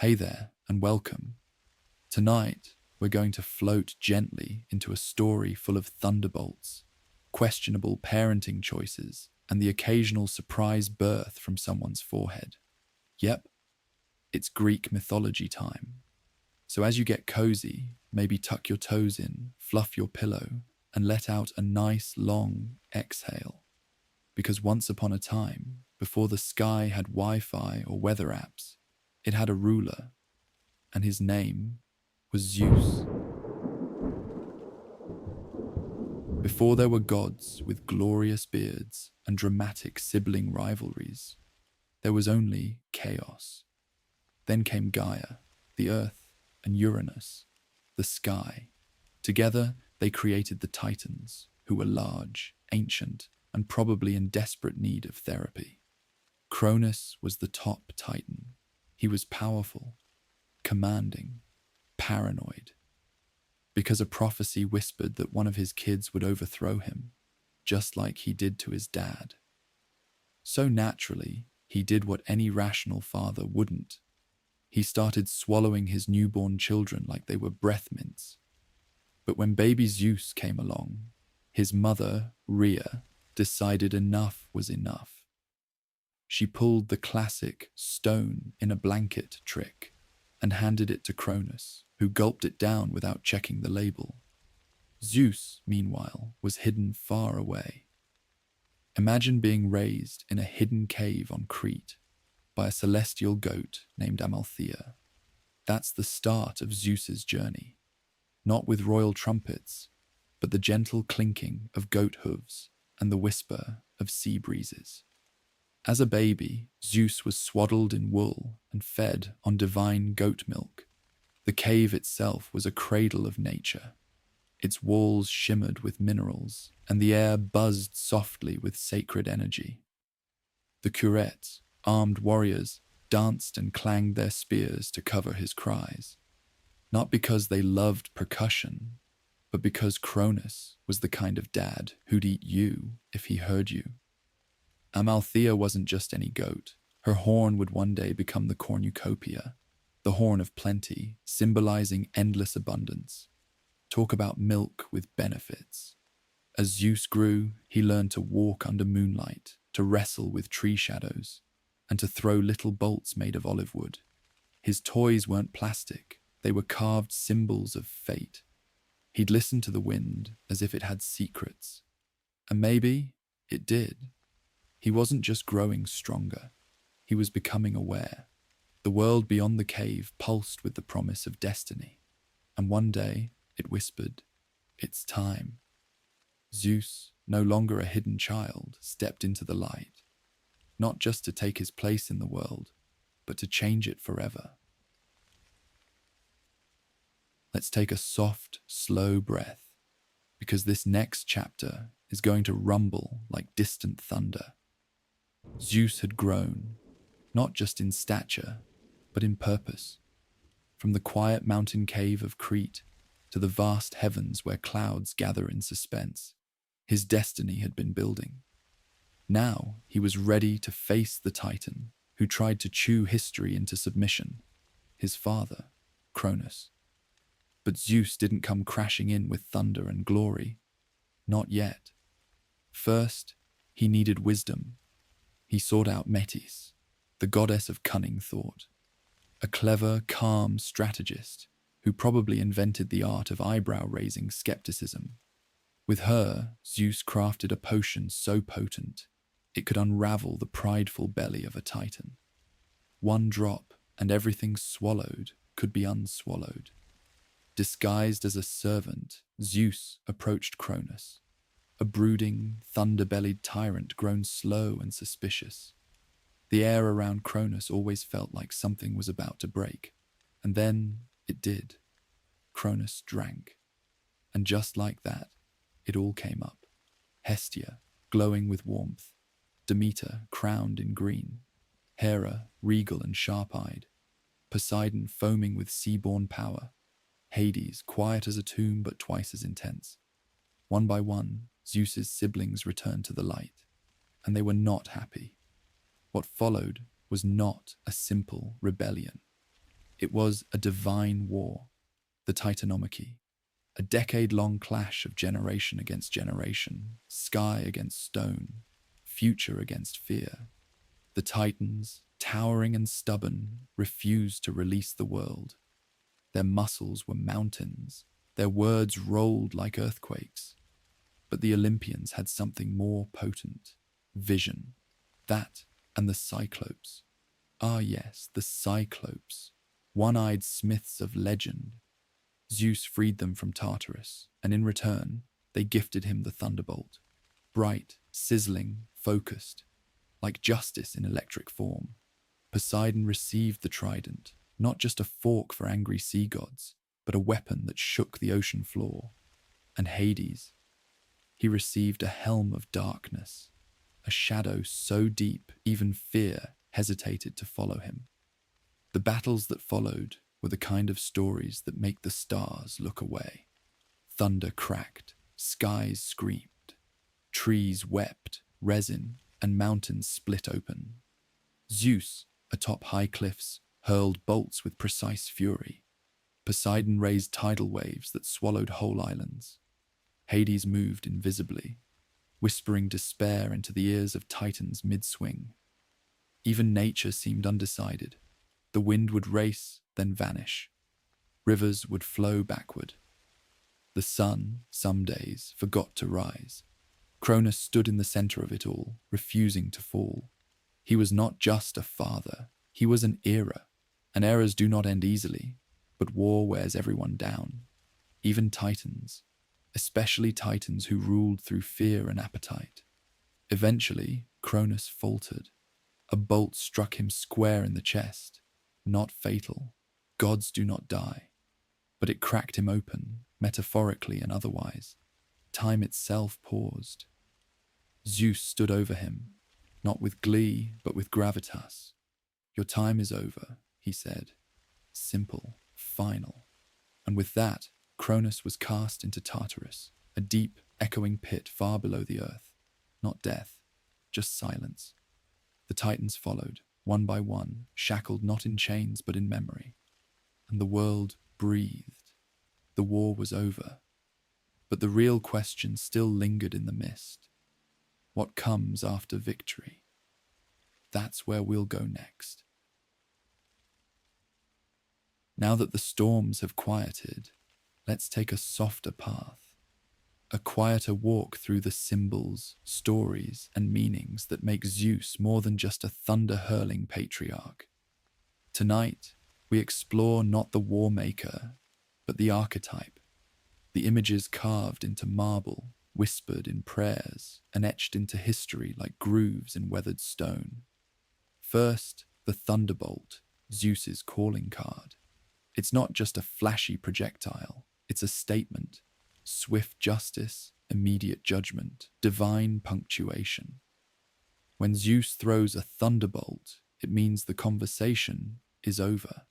Hey there, and welcome. Tonight, we're going to float gently into a story full of thunderbolts, questionable parenting choices, and the occasional surprise birth from someone's forehead. Yep, it's Greek mythology time. So as you get cozy, maybe tuck your toes in, fluff your pillow, and let out a nice long exhale. Because once upon a time, before the sky had Wi-Fi or weather apps, it had a ruler, and his name was Zeus. Before there were gods with glorious beards and dramatic sibling rivalries, there was only chaos. Then came Gaia, the earth, and Uranus, the sky. Together, they created the Titans, who were large, ancient, and probably in desperate need of therapy. Cronus was the top Titan. He was powerful, commanding, paranoid, because a prophecy whispered that one of his kids would overthrow him, just like he did to his dad. So naturally, he did what any rational father wouldn't. He started swallowing his newborn children like they were breath mints. But when baby Zeus came along, his mother, Rhea, decided enough was enough. She pulled the classic stone in a blanket trick and handed it to Cronus, who gulped it down without checking the label. Zeus, meanwhile, was hidden far away. Imagine being raised in a hidden cave on Crete by a celestial goat named Amalthea. That's the start of Zeus's journey, not with royal trumpets, but the gentle clinking of goat hooves and the whisper of sea breezes. As a baby, Zeus was swaddled in wool and fed on divine goat milk. The cave itself was a cradle of nature. Its walls shimmered with minerals, and the air buzzed softly with sacred energy. The curettes, armed warriors, danced and clanged their spears to cover his cries, not because they loved percussion, but because Cronus was the kind of dad who'd eat you if he heard you. Amalthea wasn't just any goat. Her horn would one day become the cornucopia, the horn of plenty, symbolizing endless abundance. Talk about milk with benefits. As Zeus grew, he learned to walk under moonlight, to wrestle with tree shadows, and to throw little bolts made of olive wood. His toys weren't plastic, they were carved symbols of fate. He'd listen to the wind as if it had secrets. And maybe it did. He wasn't just growing stronger, he was becoming aware. The world beyond the cave pulsed with the promise of destiny. And one day, it whispered, "It's time." Zeus, no longer a hidden child, stepped into the light, not just to take his place in the world, but to change it forever. Let's take a soft, slow breath, because this next chapter is going to rumble like distant thunder. Zeus had grown, not just in stature, but in purpose. From the quiet mountain cave of Crete to the vast heavens where clouds gather in suspense, his destiny had been building. Now he was ready to face the Titan who tried to chew history into submission, his father, Cronus. But Zeus didn't come crashing in with thunder and glory. Not yet. First, he needed wisdom. He sought out Metis, the goddess of cunning thought, a clever, calm strategist who probably invented the art of eyebrow-raising skepticism. With her, Zeus crafted a potion so potent, it could unravel the prideful belly of a Titan. One drop, and everything swallowed could be unswallowed. Disguised as a servant, Zeus approached Cronus, a brooding, thunder-bellied tyrant grown slow and suspicious. The air around Cronus always felt like something was about to break, and then it did. Cronus drank, and just like that, it all came up. Hestia, glowing with warmth, Demeter, crowned in green, Hera, regal and sharp-eyed, Poseidon, foaming with sea-born power, Hades, quiet as a tomb but twice as intense. One by one, Zeus's siblings returned to the light, and they were not happy. What followed was not a simple rebellion. It was a divine war, the Titanomachy, a decade-long clash of generation against generation, sky against stone, future against fear. The Titans, towering and stubborn, refused to release the world. Their muscles were mountains, their words rolled like earthquakes. But the Olympians had something more potent: vision. That and the Cyclopes. Ah yes, the Cyclopes, one-eyed smiths of legend. Zeus freed them from Tartarus, and in return, they gifted him the thunderbolt. Bright, sizzling, focused, like justice in electric form. Poseidon received the trident, not just a fork for angry sea gods, but a weapon that shook the ocean floor. And Hades, he received a helm of darkness, a shadow so deep even fear hesitated to follow him. The battles that followed were the kind of stories that make the stars look away. Thunder cracked, skies screamed, trees wept, resin and mountains split open. Zeus, atop high cliffs, hurled bolts with precise fury. Poseidon raised tidal waves that swallowed whole islands. Hades moved invisibly, whispering despair into the ears of Titans mid-swing. Even nature seemed undecided. The wind would race, then vanish. Rivers would flow backward. The sun, some days, forgot to rise. Cronus stood in the center of it all, refusing to fall. He was not just a father, he was an era. And eras do not end easily, but war wears everyone down. Even Titans, especially Titans who ruled through fear and appetite. Eventually, Cronus faltered. A bolt struck him square in the chest. Not fatal. Gods do not die. But it cracked him open, metaphorically and otherwise. Time itself paused. Zeus stood over him, not with glee, but with gravitas. "Your time is over," he said. Simple, final. And with that, Cronus was cast into Tartarus, a deep, echoing pit far below the earth. Not death, just silence. The Titans followed, one by one, shackled not in chains but in memory. And the world breathed. The war was over. But the real question still lingered in the mist. What comes after victory? That's where we'll go next. Now that the storms have quieted, let's take a softer path. A quieter walk through the symbols, stories, and meanings that make Zeus more than just a thunder-hurling patriarch. Tonight, we explore not the war maker, but the archetype, the images carved into marble, whispered in prayers, and etched into history like grooves in weathered stone. First, the thunderbolt, Zeus's calling card. It's not just a flashy projectile, it's a statement. Swift justice, immediate judgment, divine punctuation. When Zeus throws a thunderbolt, it means the conversation is over.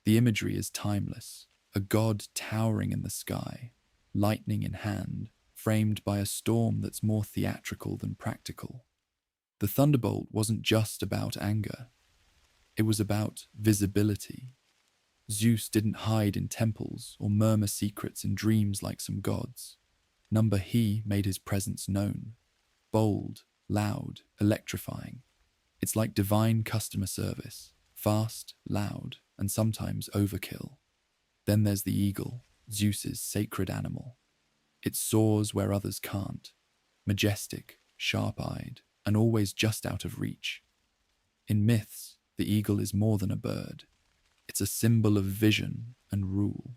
The imagery is timeless, a god towering in the sky, lightning in hand, framed by a storm that's more theatrical than practical. The thunderbolt wasn't just about anger. It was about visibility. Zeus didn't hide in temples or murmur secrets in dreams like some gods. He made his presence known. Bold, loud, electrifying. It's like divine customer service. Fast, loud, and sometimes overkill. Then there's the eagle, Zeus's sacred animal. It soars where others can't. Majestic, sharp-eyed, and always just out of reach. In myths, the eagle is more than a bird. It's a symbol of vision and rule.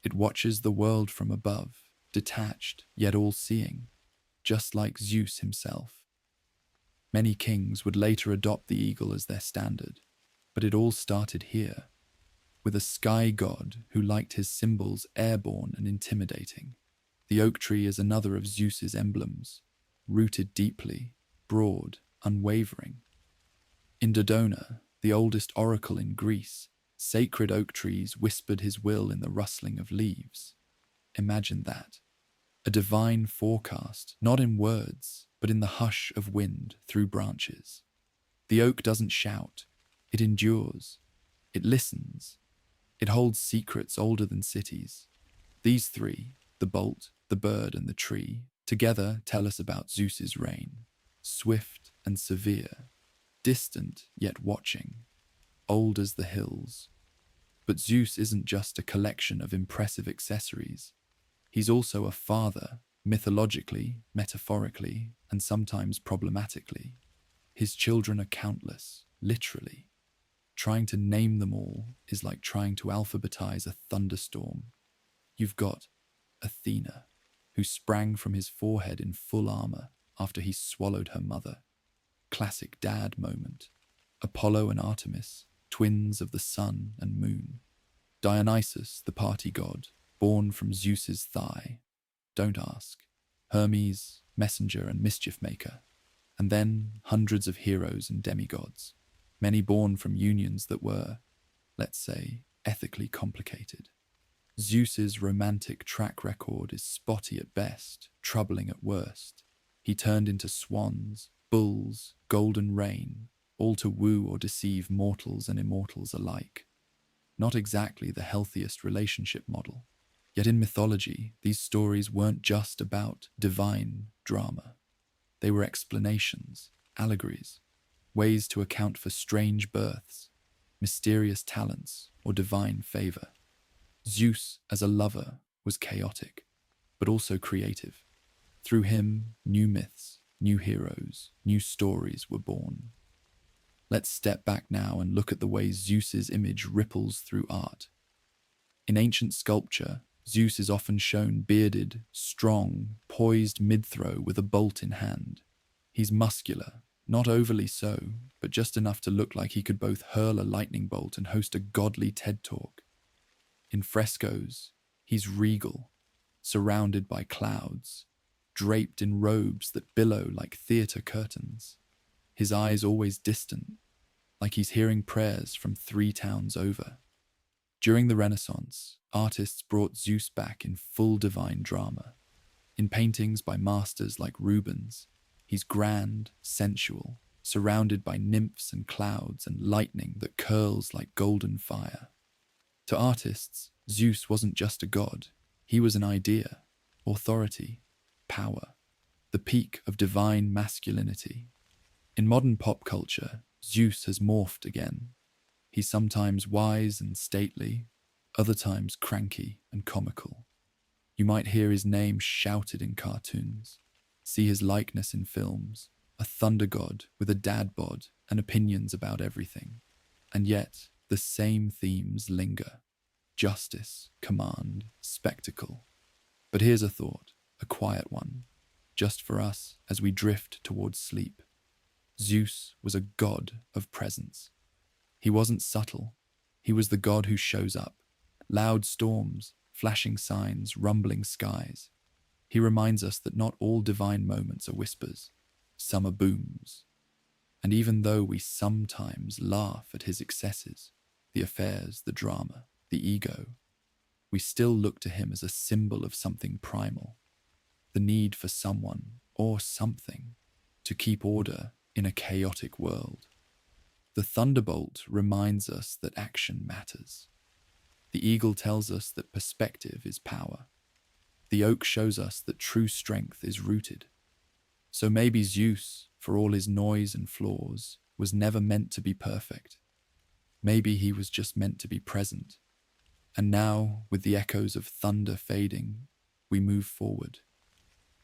It watches the world from above, detached yet all-seeing, just like Zeus himself. Many kings would later adopt the eagle as their standard, but it all started here, with a sky god who liked his symbols airborne and intimidating. The oak tree is another of Zeus's emblems, rooted deeply, broad, unwavering. In Dodona, the oldest oracle in Greece, sacred oak trees whispered his will in the rustling of leaves. Imagine that. A divine forecast, not in words, but in the hush of wind through branches. The oak doesn't shout. It endures. It listens. It holds secrets older than cities. These three, the bolt, the bird, and the tree, together tell us about Zeus's reign. Swift and severe, distant yet watching, old as the hills. But Zeus isn't just a collection of impressive accessories. He's also a father, mythologically, metaphorically, and sometimes problematically. His children are countless, literally. Trying to name them all is like trying to alphabetize a thunderstorm. You've got Athena, who sprang from his forehead in full armor after he swallowed her mother. Classic dad moment. Apollo and Artemis, twins of the sun and moon. Dionysus, the party god, born from Zeus's thigh. Don't ask. Hermes, messenger and mischief maker. And then hundreds of heroes and demigods, many born from unions that were, let's say, ethically complicated. Zeus's romantic track record is spotty at best, troubling at worst. He turned into swans, bulls, golden rain, all to woo or deceive mortals and immortals alike. Not exactly the healthiest relationship model. Yet in mythology, these stories weren't just about divine drama. They were explanations, allegories, ways to account for strange births, mysterious talents, or divine favor. Zeus, as a lover, was chaotic, but also creative. Through him, new myths, new heroes, new stories were born. Let's step back now and look at the way Zeus's image ripples through art. In ancient sculpture, Zeus is often shown bearded, strong, poised mid-throw with a bolt in hand. He's muscular, not overly so, but just enough to look like he could both hurl a lightning bolt and host a godly TED Talk. In frescoes, he's regal, surrounded by clouds, draped in robes that billow like theatre curtains. His eyes always distant, like he's hearing prayers from 3 towns over. During the Renaissance, artists brought Zeus back in full divine drama. In paintings by masters like Rubens, he's grand, sensual, surrounded by nymphs and clouds and lightning that curls like golden fire. To artists, Zeus wasn't just a god. He was an idea, authority, power, the peak of divine masculinity. In modern pop culture, Zeus has morphed again. He's sometimes wise and stately, other times cranky and comical. You might hear his name shouted in cartoons, see his likeness in films, a thunder god with a dad bod and opinions about everything. And yet, the same themes linger: justice, command, spectacle. But here's a thought, a quiet one, just for us as we drift towards sleep. Zeus was a god of presence. He wasn't subtle. He was the god who shows up. Loud storms, flashing signs, rumbling skies. He reminds us that not all divine moments are whispers. Some are booms. And even though we sometimes laugh at his excesses, the affairs, the drama, the ego, we still look to him as a symbol of something primal. The need for someone or something to keep order in a chaotic world. The thunderbolt reminds us that action matters. The eagle tells us that perspective is power. The oak shows us that true strength is rooted. So maybe Zeus, for all his noise and flaws, was never meant to be perfect. Maybe he was just meant to be present. And now, with the echoes of thunder fading, we move forward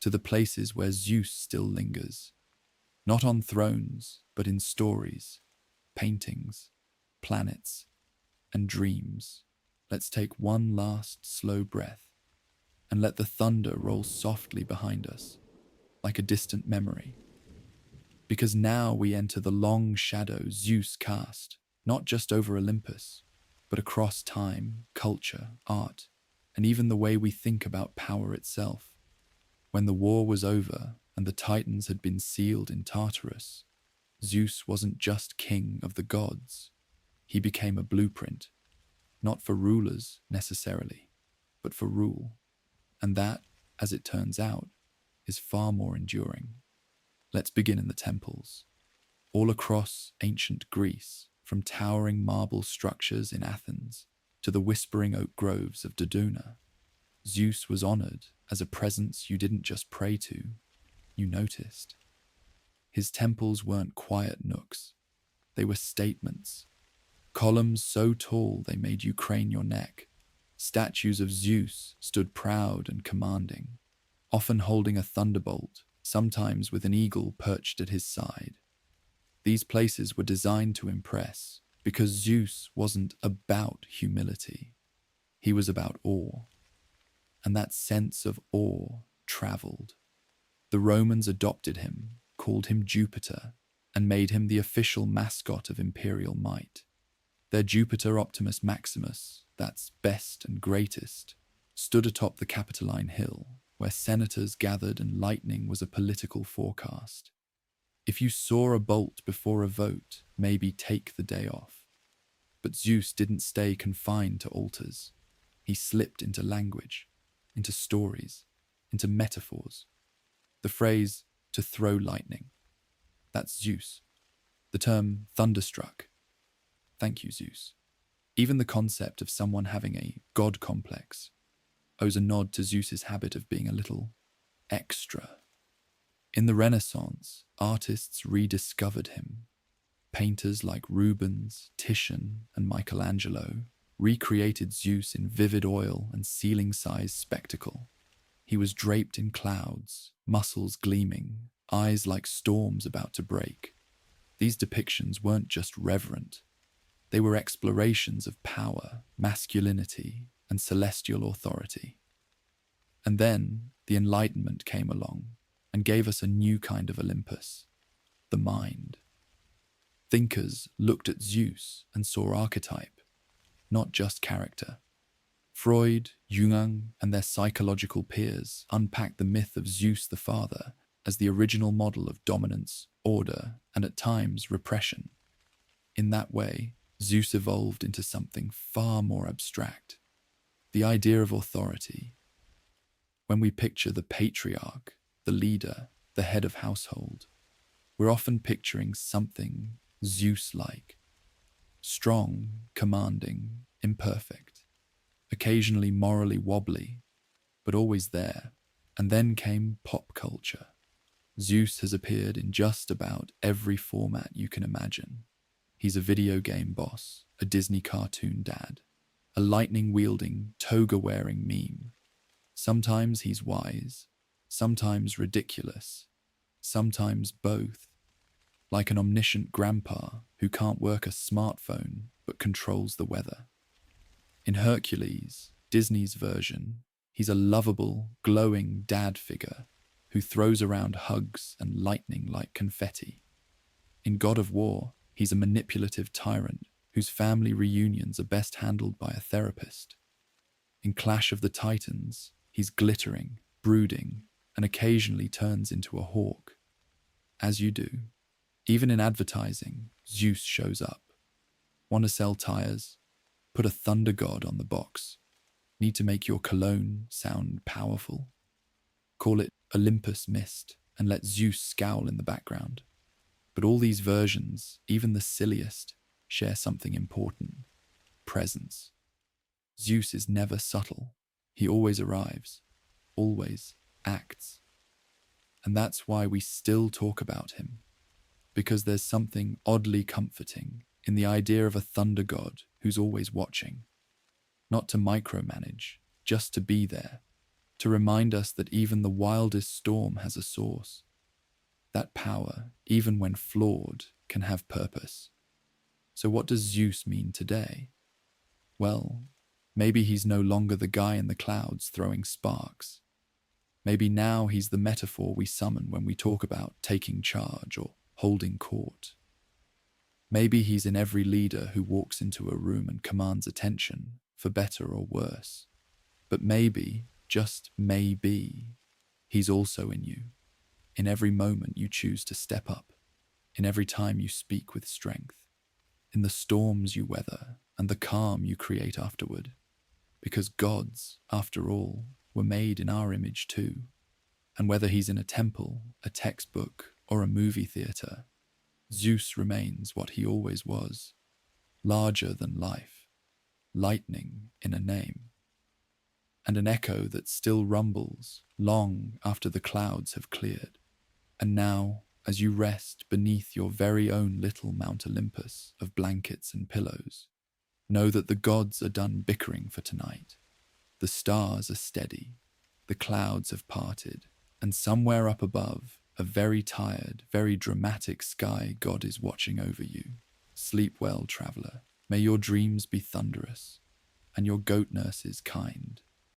to the places where Zeus still lingers. Not on thrones, but in stories, paintings, planets, and dreams. Let's take one last slow breath and let the thunder roll softly behind us, like a distant memory. Because now we enter the long shadow Zeus cast, not just over Olympus, but across time, culture, art, and even the way we think about power itself. When the war was over and the Titans had been sealed in Tartarus, Zeus wasn't just king of the gods. He became a blueprint, not for rulers necessarily, but for rule. And that, as it turns out, is far more enduring. Let's begin in the temples. All across ancient Greece, from towering marble structures in Athens to the whispering oak groves of Dodona. Zeus was honored as a presence you didn't just pray to, you noticed. His temples weren't quiet nooks, they were statements. Columns so tall they made you crane your neck. Statues of Zeus stood proud and commanding, often holding a thunderbolt, sometimes with an eagle perched at his side. These places were designed to impress, because Zeus wasn't about humility. He was about awe. And that sense of awe traveled. The Romans adopted him, called him Jupiter, and made him the official mascot of imperial might. Their Jupiter Optimus Maximus, that's best and greatest, stood atop the Capitoline Hill, where senators gathered and lightning was a political forecast. If you saw a bolt before a vote, maybe take the day off. But Zeus didn't stay confined to altars. He slipped into language, into stories, into metaphors. The phrase, to throw lightning, that's Zeus. The term thunderstruck, thank you, Zeus. Even the concept of someone having a god complex owes a nod to Zeus's habit of being a little extra. In the Renaissance, artists rediscovered him. Painters like Rubens, Titian, and Michelangelo recreated Zeus in vivid oil and ceiling-sized spectacle. He was draped in clouds, muscles gleaming, eyes like storms about to break. These depictions weren't just reverent. They were explorations of power, masculinity, and celestial authority. And then the Enlightenment came along and gave us a new kind of Olympus, the mind. Thinkers looked at Zeus and saw archetype, not just character. Freud, Jung, and their psychological peers unpacked the myth of Zeus the Father as the original model of dominance, order, and at times repression. In that way, Zeus evolved into something far more abstract, the idea of authority. When we picture the patriarch, the leader, the head of household, we're often picturing something Zeus-like, strong, commanding, imperfect, occasionally morally wobbly, but always there. And then came pop culture. Zeus has appeared in just about every format you can imagine. He's a video game boss, a Disney cartoon dad, a lightning-wielding, toga-wearing meme. Sometimes he's wise, sometimes ridiculous, sometimes both. Like an omniscient grandpa who can't work a smartphone but controls the weather. In Hercules, Disney's version, he's a lovable, glowing dad figure who throws around hugs and lightning like confetti. In God of War, he's a manipulative tyrant whose family reunions are best handled by a therapist. In Clash of the Titans, he's glittering, brooding, and occasionally turns into a hawk. As you do. Even in advertising, Zeus shows up. Want to sell tires? Put a thunder god on the box. Need to make your cologne sound powerful? Call it Olympus Mist and let Zeus scowl in the background. But all these versions, even the silliest, share something important. Presence. Zeus is never subtle. He always arrives. Always acts. And that's why we still talk about him. Because there's something oddly comforting in the idea of a thunder god who's always watching. Not to micromanage, just to be there, to remind us that even the wildest storm has a source. That power, even when flawed, can have purpose. So what does Zeus mean today? Well, maybe he's no longer the guy in the clouds throwing sparks. Maybe now he's the metaphor we summon when we talk about taking charge or holding court. Maybe he's in every leader who walks into a room and commands attention, for better or worse. But maybe, just maybe, he's also in you, in every moment you choose to step up, in every time you speak with strength, in the storms you weather and the calm you create afterward. Because gods, after all, were made in our image too. And whether he's in a temple, a textbook, or a movie theatre, Zeus remains what he always was, larger than life, lightning in a name, and an echo that still rumbles long after the clouds have cleared. And now, as you rest beneath your very own little Mount Olympus of blankets and pillows, know that the gods are done bickering for tonight. The stars are steady, the clouds have parted, and somewhere up above, a very tired, very dramatic sky god is watching over you. Sleep well, traveller. May your dreams be thunderous, and your goat nurses kind.